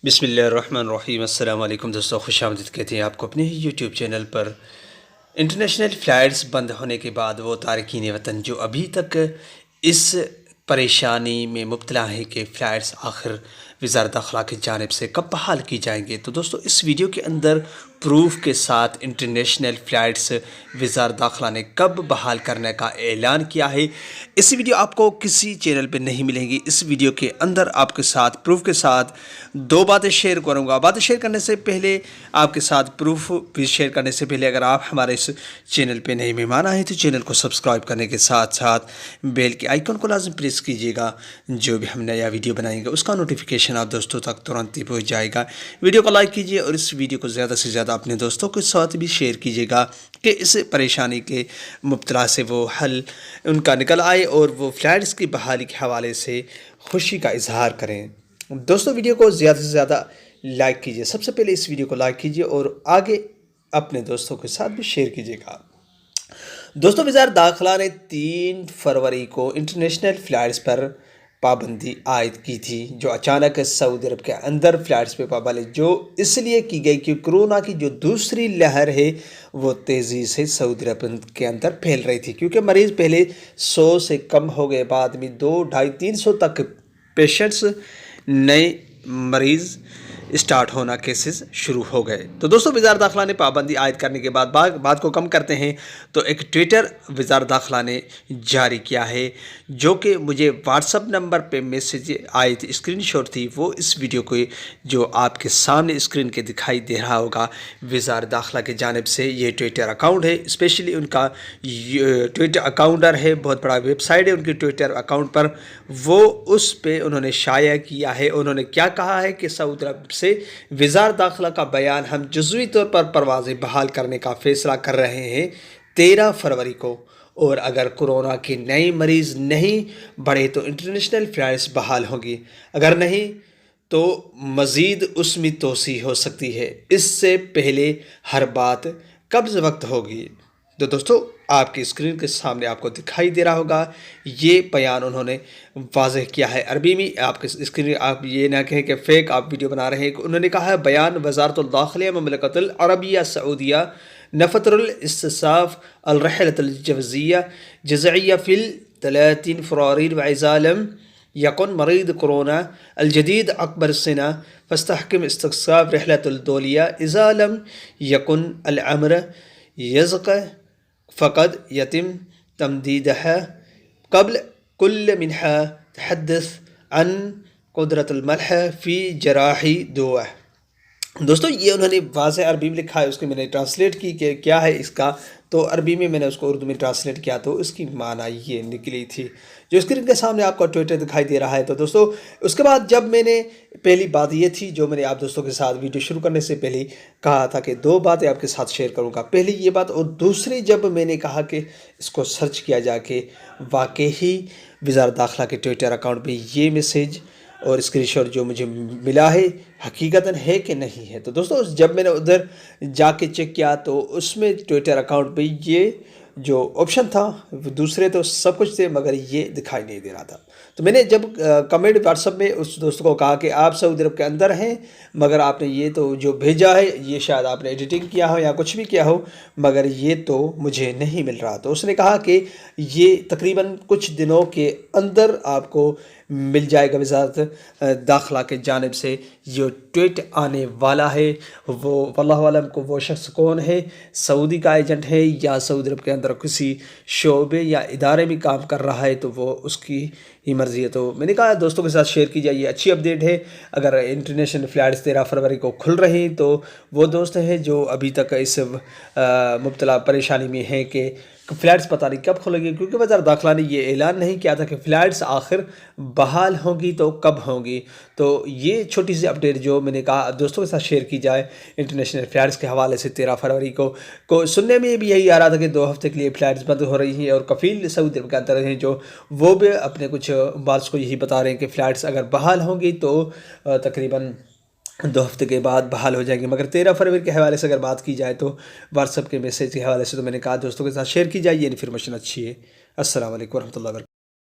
बिस्मिल्लाहिर्रहमानिर्रहीम। अस्सलाम वालेकुम दोस्तों, खुश आमदीद कहते हैं आपको अपने ही यूट्यूब चैनल पर। इंटरनेशनल फ़्लाइट्स बंद होने के बाद वो तारकीन वतन जो अभी तक इस परेशानी में मुब्तला हैं कि फ़्लाइट्स आखिर वज़ारत दाखिला की जानिब से कब बहाल की जाएंगे, तो दोस्तों इस वीडियो के अंदर प्रूफ के साथ इंटरनेशनल फ़्लाइट्स वज़ारत दाखिला ने कब बहाल करने का ऐलान किया है। इस वीडियो आपको किसी चैनल पे नहीं मिलेंगी। इस वीडियो के अंदर आपके साथ प्रूफ के साथ दो बातें शेयर करूंगा। बातें शेयर करने से पहले, आपके साथ प्रूफ भी शेयर करने से पहले, अगर आप हमारे इस चैनल पे नए मेहमान आए तो चैनल को सब्सक्राइब करने के साथ साथ बेल के आइकन को लाजम प्रेस कीजिएगा। जो भी हम नया वीडियो बनाएंगे उसका नोटिफिकेशन आप दोस्तों तक तुरंत ही पहुँच जाएगा। वीडियो को लाइक कीजिए और इस वीडियो को ज़्यादा से ज़्यादा अपने दोस्तों के साथ भी शेयर कीजिएगा कि इस परेशानी के मुब्तला से वो हल उनका निकल आए और वो फ़्लाइट्स की बहाली के हवाले से खुशी का इजहार करें। दोस्तों वीडियो को ज़्यादा से ज़्यादा लाइक कीजिए। सबसे पहले इस वीडियो को लाइक कीजिए और आगे अपने दोस्तों के साथ भी शेयर कीजिएगा। दोस्तों वज़ारत दाखिला ने 3 फरवरी को इंटरनेशनल फ़्लाइट्स पर पाबंदी आयद की थी, जो अचानक सऊदी अरब के अंदर फ़्लाइट्स पे पाबंदी जो इसलिए की गई कि कोरोना की जो दूसरी लहर है वो तेज़ी से सऊदी अरब के अंदर फैल रही थी, क्योंकि मरीज़ पहले 100 से कम हो गए, बाद में 2, 250, 300 तक पेशेंट्स नए मरीज़ स्टार्ट होना केसेस शुरू हो गए। तो दोस्तों वज़ारत दाखिला ने पाबंदी आयद करने के बाद बात को कम करते हैं तो एक ट्विटर वज़ारत दाखिला ने जारी किया है, जो कि मुझे व्हाट्सअप नंबर पे मैसेज आई थी, स्क्रीनशॉट थी वो इस वीडियो को जो आपके सामने स्क्रीन के दिखाई दे रहा होगा। वज़ारत दाखिला की जानिब से ये ट्विटर अकाउंट है, स्पेशली उनका ट्विटर अकाउंटर है, बहुत बड़ा वेबसाइट है उनकी ट्विटर अकाउंट पर। वो उस पे उन्होंने शाया किया है। उन्होंने क्या कहा है कि सऊदी अरब से वज़ारत दाखिला का बयान, हम जुज़वी तौर पर परवाज़ें बहाल करने का फ़ैसला कर रहे हैं 13 फरवरी को, और अगर कोरोना के नए मरीज़ नहीं बढ़े तो इंटरनेशनल फ़्लाइट्स बहाल होंगी, अगर नहीं तो मज़ीद उसमें तोसी हो सकती है। इससे पहले हर बात कब्ज़ वक्त होगी। तो दोस्तों आपकी स्क्रीन के सामने आपको दिखाई दे रहा होगा, ये बयान उन्होंने वाज़ेह किया है अरबी में। आपके स्क्रीन आप ये ना कहें कि फ़ेक आप वीडियो बना रहे हैं। उन्होंने कहा है बयान वज़ारतुल दाखिला ममलकतुल अरबिया सऊदिया नफ़तरुल इस्तिसाफ़ अल रहलतुल जवज़िया जज़इया फ़िल 30 फ़रवरी व इज़ालम यकुन मरीद कोरोना अल जदीद अकबर सिना फस्तहकिम इस्तिसाफ़ रहलतुल दौलिया इज़ालम यकुन अल अमर यज़क़ फ़क़द यतिम तमदीदहा कबल कुल्ल मिनहा तहद्दुस अन कुदरतुल मलह फ़ी जराही दुआ। दोस्तों ये उन्होंने वाज़ेह अरबी में लिखा है, उसकी मैंने ट्रांसलेट की कि क्या है इसका, तो अरबी में मैंने उसको उर्दू में ट्रांसलेट किया तो इसकी माना ये निकली थी, जो स्क्रीन के सामने आपको ट्विटर दिखाई दे रहा है। तो दोस्तों उसके बाद जब मैंने पहली बात ये थी जो मैंने आप दोस्तों के साथ वीडियो शुरू करने से पहले कहा था कि 2 बातें आपके साथ शेयर करूँगा। पहली ये बात, और दूसरी जब मैंने कहा कि इसको सर्च किया जाके वाकई ही वज़ारत दाखिला के ट्विटर अकाउंट पर ये मैसेज और स्क्रीनशॉट जो मुझे मिला है हकीकतन है कि नहीं है। तो दोस्तों जब मैंने उधर जाके चेक किया तो उसमें ट्विटर अकाउंट पे ये जो ऑप्शन था, दूसरे तो सब कुछ थे मगर ये दिखाई नहीं दे रहा था। तो मैंने जब कमेंट व्हाट्सएप में उस दोस्त को कहा कि आप सऊदी अरब के अंदर हैं मगर आपने ये तो जो भेजा है ये शायद आपने एडिटिंग किया हो या कुछ भी किया हो, मगर ये तो मुझे नहीं मिल रहा। तो उसने कहा कि ये तकरीबन कुछ दिनों के अंदर आपको मिल जाएगा। वज़ारत दाखिला के जानिब से जो ट्वीट आने वाला है वो वल्लाहु आलम को वो शख्स कौन है, सऊदी का एजेंट है या सऊदी अरब के अंदर किसी शोबे या इदारे में काम कर रहा है, तो वो उसकी ही मर्ज़ी है। तो मैंने कहा दोस्तों के साथ शेयर की जाए, ये अच्छी अपडेट है। अगर इंटरनेशनल फ़्लाइट्स 13 फरवरी को खुल रही हैं तो वो दोस्त हैं जो अभी तक इस मुब्तला परेशानी में हैं कि फ़्लाइट्स पता नहीं कब खुलेंगी, क्योंकि वज़ारत दाखिला ने ये ऐलान नहीं किया था कि फ़्लाइट्स आखिर बहाल होंगी तो कब होंगी। तो ये छोटी सी अपडेट जो मैंने कहा दोस्तों के साथ शेयर की जाए इंटरनेशनल फ़्लाइट्स के हवाले से। 13 फरवरी को सुनने में भी यही आ रहा था कि 2 हफ्ते के लिए फ़्लाइट्स बंद हो रही हैं, और कफ़ील सऊदी अरब के अंदर हैं जो वो भी अपने कुछ बात को यही बता रहे हैं कि फ़्लाइट्स अगर बहाल होंगी तो तकरीबन 2 हफ्ते के बाद बहाल हो जाएंगे। मगर 13 फरवरी के हवाले से अगर बात की जाए तो व्हाट्सएप के मैसेज के हवाले से तो मैंने कहा दोस्तों के साथ शेयर की जाए, ये इन्फॉर्मेशन अच्छी है। अस्सलाम वालेकुम रहमतुल्लाहि व बरकातहू।